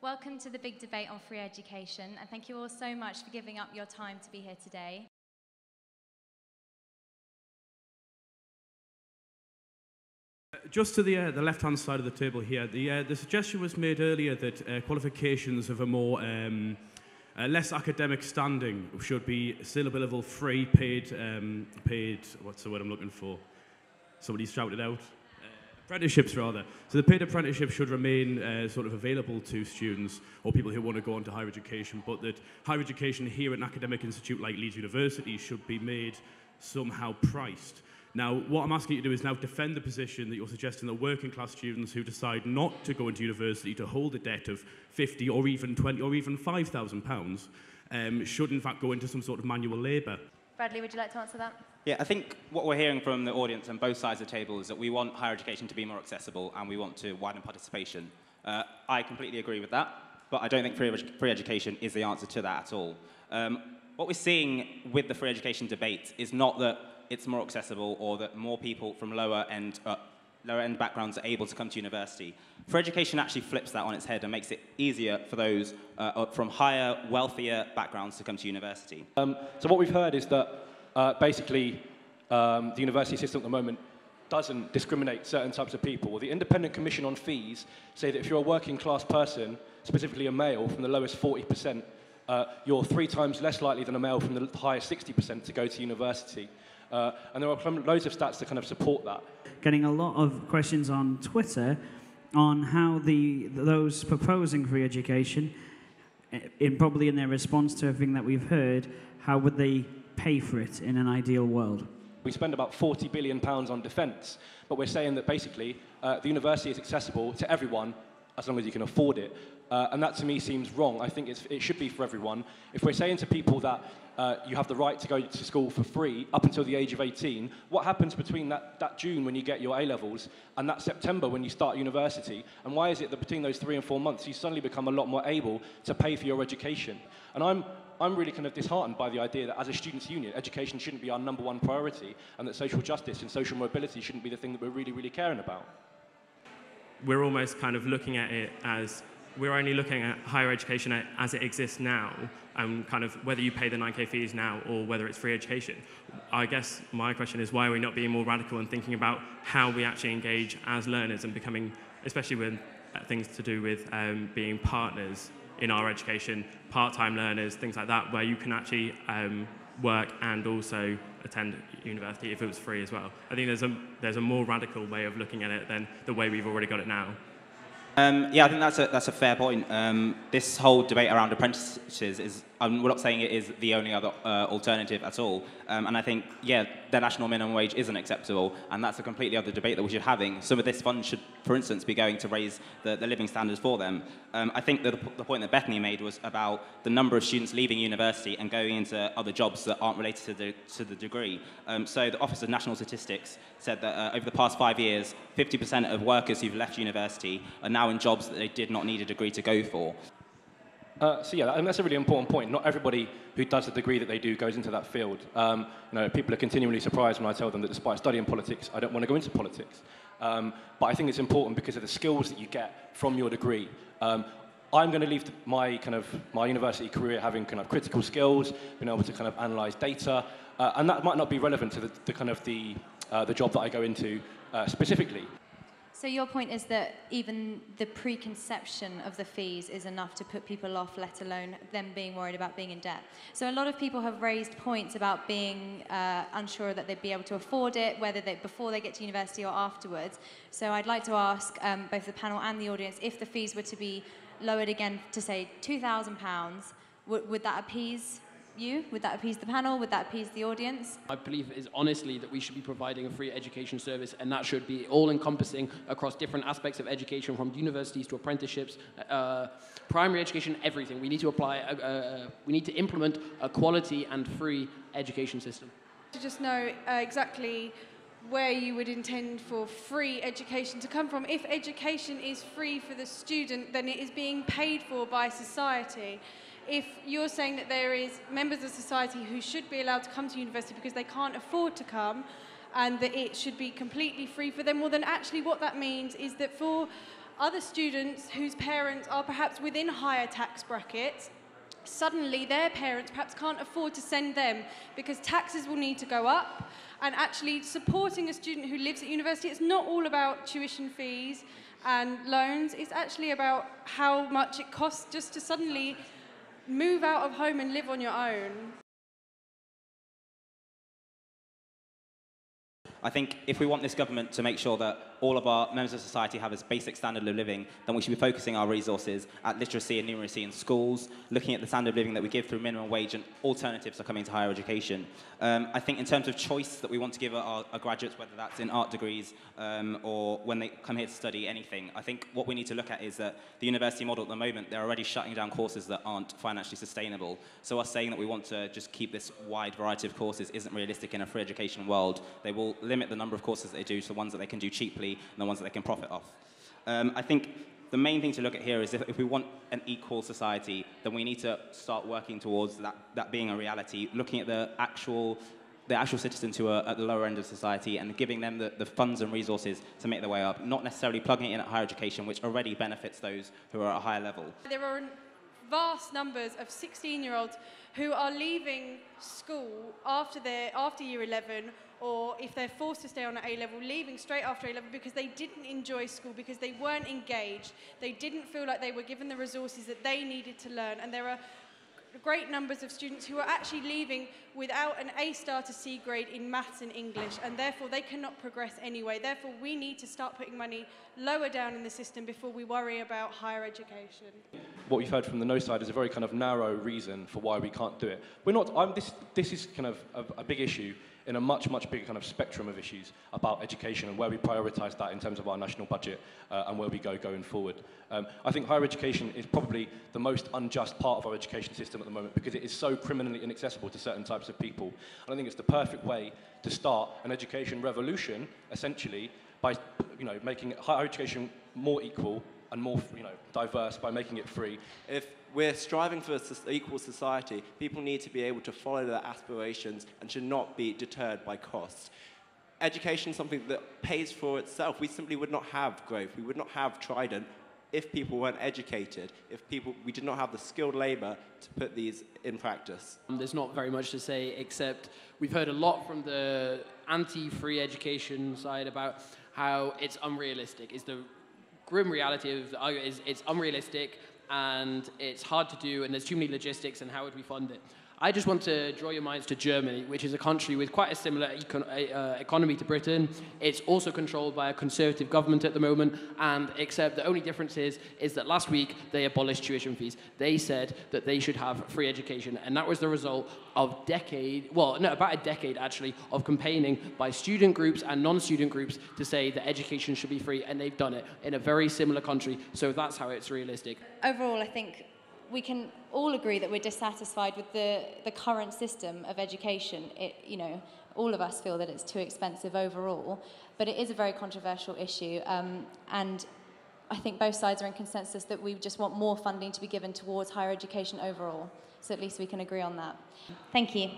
Welcome to the big debate on free education, and thank you all so much for giving up your time to be here today. Just to the left-hand side of the table here, the suggestion was made earlier that qualifications of a more less academic standing should be still available free, paid, what's the word I'm looking for? Somebody shouted out. Apprenticeships, rather. So the paid apprenticeship should remain sort of available to students or people who want to go on to higher education, but that higher education here at an academic institute like Leeds University should be made somehow priced. Now, what I'm asking you to do is now defend the position that you're suggesting that working class students who decide not to go into university to hold a debt of £50 or even £20 or even £5,000 should in fact go into some sort of manual labour. Bradley, would you like to answer that? Yeah, I think what we're hearing from the audience on both sides of the table is that we want higher education to be more accessible and we want to widen participation. I completely agree with that, but I don't think free education is the answer to that at all. What we're seeing with the free education debate is not that it's more accessible or that more people from lower end backgrounds are able to come to university. Free education actually flips that on its head and makes it easier for those from higher, wealthier backgrounds to come to university. So what we've heard is that basically the university system at the moment doesn't discriminate certain types of people. The Independent Commission on Fees say that if you're a working class person, specifically a male from the lowest 40%, you're 3 times less likely than a male from the highest 60% to go to university. And there are loads of stats to kind of support that. Getting a lot of questions on Twitter on how those proposing free education, probably in their response to everything that we've heard, how would they pay for it in an ideal world? We spend about £40 billion on defence, but we're saying that basically the university is accessible to everyone as long as you can afford it. And that to me seems wrong. I think it should be for everyone. If we're saying to people that you have the right to go to school for free up until the age of 18, what happens between that June when you get your A-levels and that September when you start university? And why is it that between those 3 and 4 months you suddenly become a lot more able to pay for your education? And I'm really kind of disheartened by the idea that as a students' union, education shouldn't be our #1 priority and that social justice and social mobility shouldn't be the thing that we're really, really caring about. We're almost kind of looking at it as we're only looking at higher education as it exists now, and kind of whether you pay the 9K fees now or whether it's free education. I guess my question is, why are we not being more radical and thinking about how we actually engage as learners and becoming, especially with things to do with being partners in our education, part-time learners, things like that, where you can actually work and also attend university if it was free as well. I think there's a more radical way of looking at it than the way we've already got it now. Yeah, I think that's a fair point. This whole debate around apprentices is, we're not saying it is the only other alternative at all. And I think, yeah, the national minimum wage isn't acceptable, and that's a completely other debate that we should be having. Some of this fund should, for instance, be going to raise the living standards for them. I think that the point that Bethany made was about the number of students leaving university and going into other jobs that aren't related to the degree. So the Office of National Statistics said that over the past 5 years, 50% of workers who've left university are now in jobs that they did not need a degree to go for. So yeah, and that's a really important point. Not everybody who does the degree that they do goes into that field. People are continually surprised when I tell them that despite studying politics, I don't want to go into politics. But I think it's important because of the skills that you get from your degree. I'm going to leave my university career having kind of critical skills, being able to kind of analyse data, and that might not be relevant to the job that I go into specifically. So your point is that even the preconception of the fees is enough to put people off, let alone them being worried about being in debt. So a lot of people have raised points about being unsure that they'd be able to afford it, whether before they get to university or afterwards. So I'd like to ask both the panel and the audience, if the fees were to be lowered again to, say, £2,000, would that appease you? Would that appease the panel? Would that appease the audience? My belief is honestly that we should be providing a free education service, and that should be all-encompassing across different aspects of education, from universities to apprenticeships, primary education, everything. We need to we need to implement a quality and free education system. To just know exactly where you would intend for free education to come from. If education is free for the student, then it is being paid for by society. If you're saying that there is members of society who should be allowed to come to university because they can't afford to come, and that it should be completely free for them, well then actually what that means is that for other students whose parents are perhaps within higher tax brackets, suddenly their parents perhaps can't afford to send them because taxes will need to go up. And actually supporting a student who lives at university, it's not all about tuition fees and loans, it's actually about how much it costs just to suddenly move out of home and live on your own. I think if we want this government to make sure that all of our members of society have a basic standard of living, then we should be focusing our resources at literacy and numeracy in schools, looking at the standard of living that we give through minimum wage and alternatives are coming to higher education. I think in terms of choice that we want to give our graduates, whether that's in art degrees or when they come here to study anything, I think what we need to look at is that the university model at the moment, they're already shutting down courses that aren't financially sustainable. So us saying that we want to just keep this wide variety of courses isn't realistic in a free education world. They will limit the number of courses that they do to the ones that they can do cheaply and the ones that they can profit off. I think the main thing to look at here is if we want an equal society, then we need to start working towards that being a reality, looking at the actual citizens who are at the lower end of society and giving them the funds and resources to make their way up, not necessarily plugging it in at higher education, which already benefits those who are at a higher level. There are vast numbers of 16-year-olds who are leaving school after year 11, or if they're forced to stay on at A-level, leaving straight after A-level because they didn't enjoy school, because they weren't engaged, they didn't feel like they were given the resources that they needed to learn. And there are great numbers of students who are actually leaving without an A-star to C grade in maths and English, and therefore they cannot progress anyway. Therefore, we need to start putting money lower down in the system before we worry about higher education. What we've heard from the no side is a very kind of narrow reason for why we can't do it. We're not. This is kind of a big issue in a much, much bigger kind of spectrum of issues about education and where we prioritise that in terms of our national budget and where we go going forward. I think higher education is probably the most unjust part of our education system at the moment because it is so criminally inaccessible to certain types of people. And I think it's the perfect way to start an education revolution, essentially, by making higher education more equal and more diverse by making it free. If we're striving for an equal society, people need to be able to follow their aspirations and should not be deterred by costs. Education is something that pays for itself. We simply would not have growth. We would not have Trident if people weren't educated, we did not have the skilled labour to put these in practice. There's not very much to say except we've heard a lot from the anti-free education side about how it's unrealistic. It's the grim reality of the argument is it's unrealistic and it's hard to do and there's too many logistics and how would we fund it? I just want to draw your minds to Germany, which is a country with quite a similar economy to Britain. It's also controlled by a conservative government at the moment, and except the only difference is that last week they abolished tuition fees. They said that they should have free education, and that was the result of about a decade actually, of campaigning by student groups and non-student groups to say that education should be free, and they've done it in a very similar country, so that's how it's realistic. Overall, I think we can all agree that we're dissatisfied with the current system of education. All of us feel that it's too expensive overall, but it is a very controversial issue, and I think both sides are in consensus that we just want more funding to be given towards higher education overall, so at least we can agree on that. Thank you.